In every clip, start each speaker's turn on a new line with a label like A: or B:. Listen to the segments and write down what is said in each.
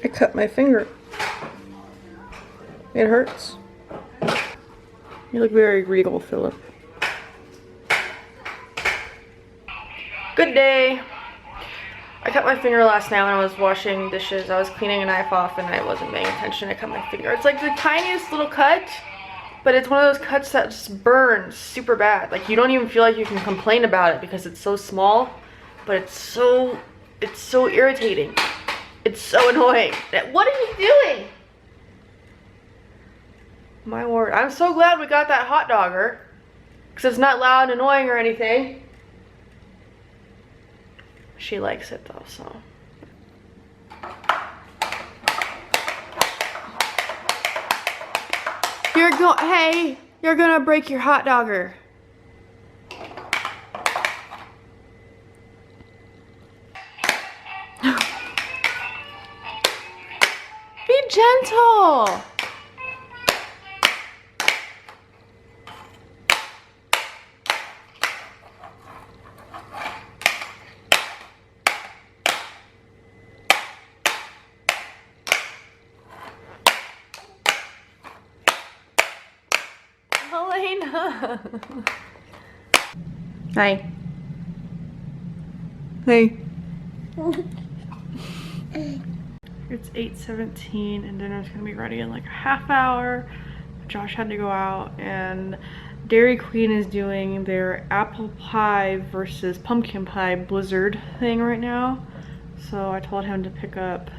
A: I cut my finger. It hurts. You look very regal, Philip. Good day. I cut my finger last night when I was washing dishes. I was cleaning a knife off and I wasn't paying attention. I cut my finger. It's like the tiniest little cut, but it's one of those cuts that just burns super bad. Like you don't even feel like you can complain about it because it's so small, but it's so irritating. It's so annoying. What are you doing? My word. I'm so glad we got that hot dogger because it's not loud and annoying or anything. She likes it though, so. Hey, you're gonna break your hot dogger. Be gentle. Helena. Hi. Hey. It's 8:17 and dinner's gonna be ready in like a half hour. Josh had to go out and DairyQueen is doing their apple pie versus pumpkin pie blizzard thing right now. So I told him to pick up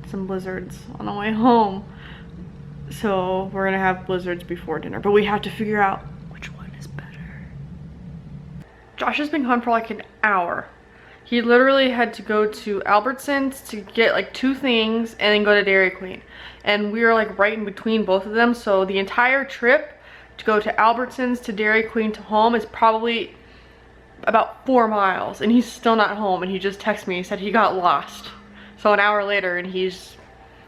A: some blizzards on the way home. So we're gonna have blizzards before dinner, but we have to figure out which one is better. Josh has been gone for like an hour. He literally had to go to Albertsons to get like 2 things and then go to DairyQueen. And we were like right in between both of them. So the entire trip to go to Albertsons to DairyQueen to home is probably about 4 miles. And he's still not home, and he just texted me, he said he got lost. So an hour later and he's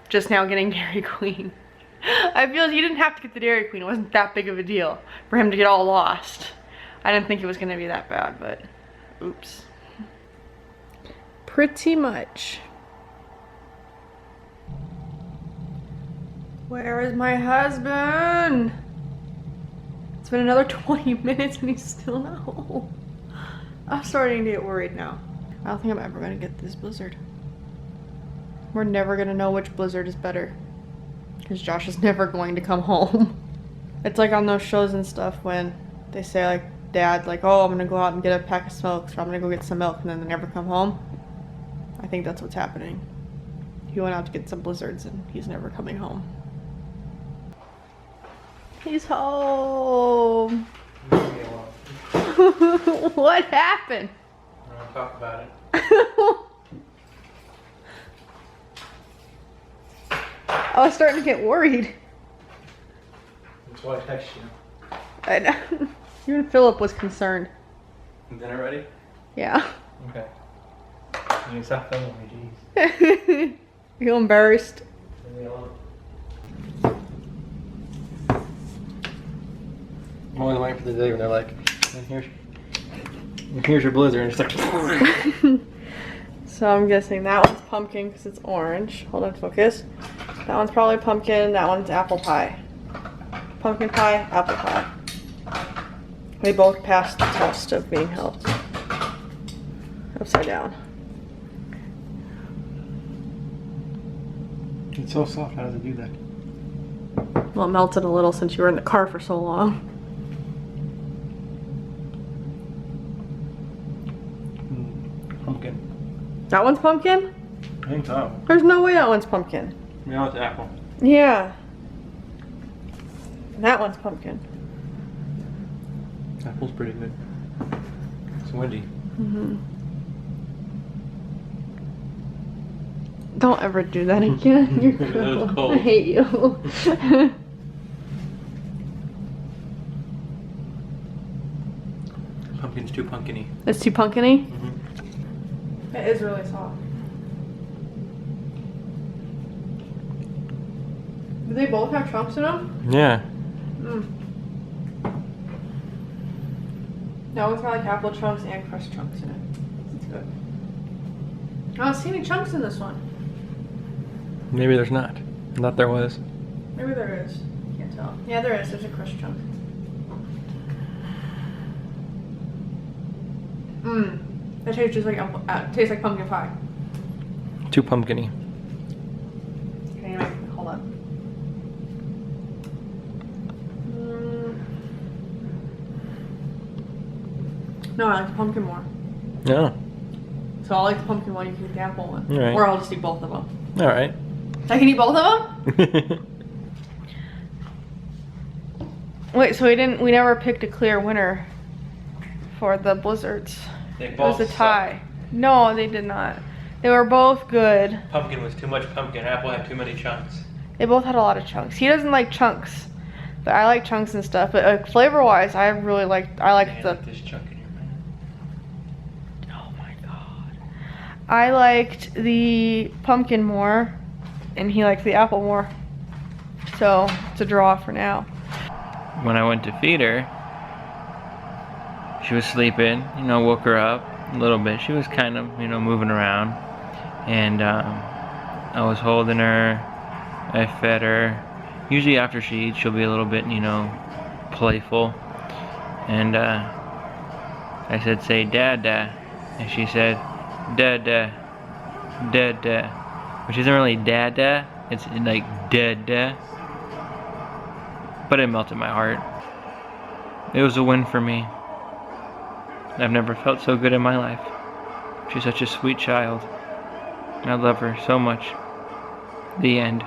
A: just now getting DairyQueen. I feel like he didn't have to get the DairyQueen. It wasn't that big of a deal for him to get all lost. I didn't think it was gonna be that bad, but oops. Pretty much. Where is my husband? It's been another 20 minutes and he's still not home. I'm starting to get worried now. I don't think I'm ever gonna get this blizzard. We're never gonna know which blizzard is better, because Josh is never going to come home. It's like on those shows and stuff when they say like, dad, like, oh, I'm gonna go out and get a pack of smokes, or I'm gonna go get some milk, and then they never come home. I think that's what's happening. He went out to get some blizzards and he's never coming home. He's home. What happened?
B: I don't want to talk about it.
A: I was starting to get worried.
B: That's why I texted you.
A: I know. Even Philip was concerned.
B: Dinner ready?
A: Yeah.
B: Okay. You can stop filming me, jeez.
A: You embarrassed?
B: I'm only waiting for the day when they're like, here's your blizzard, and it's like.
A: So I'm guessing that one's pumpkin because it's orange. Hold on, focus. That one's probably pumpkin. That one's apple pie. Pumpkin pie, apple pie. We both passed the test of being held upside down.
B: It's so soft. How does it do that?
A: Well, it melted a little since you were in the car for so long.
B: Pumpkin.
A: That one's pumpkin?
B: I think so.
A: There's no way that one's pumpkin.
B: No, it's apple.
A: Yeah. That one's pumpkin.
B: Apple's pretty good. It's windy.
A: Mm-hmm. Don't ever do that again. You're
B: It was cold.
A: I hate you.
B: Pumpkin's too pumpkin-y.
A: It's too pumpkin-y?
B: Mm-hmm.
A: It is really soft. Do they both have chunks in them?
B: Yeah.
A: Mm. That one's got like apple chunks and crushed chunks in it. It's good. I don't see any chunks in this one.
B: Maybe there's not. I thought there was.
A: Maybe there is. Can't tell. Yeah, there is. There's a crushed chunk. Mmm. That tastes just like tastes like pumpkin pie.
B: Too pumpkin-y.
A: Okay, hold on. No, I like the pumpkin more.
B: No.
A: So I'll like the pumpkin one, you can eat the apple one.
B: All right.
A: Or I'll just eat both of them.
B: Alright.
A: I can eat both of them? Wait, so we never picked a clear winner for the blizzards. It was a tie. No, they did not. They were both good.
B: Pumpkin was too much pumpkin. Apple had too many chunks.
A: They both had a lot of chunks. He doesn't like chunks, but I like chunks and stuff. But flavor-wise, I really like. I like the.
B: This chunk in your mouth.
A: Oh my god. I liked the pumpkin more, and he liked the apple more. So it's a draw for now.
B: When I went to feed her, she was sleeping. You know, woke her up a little bit. She was kind of, you know, moving around, and I was holding her. I fed her. Usually after she eats, she'll be a little bit, you know, playful. And I said, say Dada. And she said, Dada, Dada. Which isn't really Dada, it's like Dada. But it melted my heart. It was a win for me. I've never felt so good in my life. She's such a sweet child. I love her so much. The end.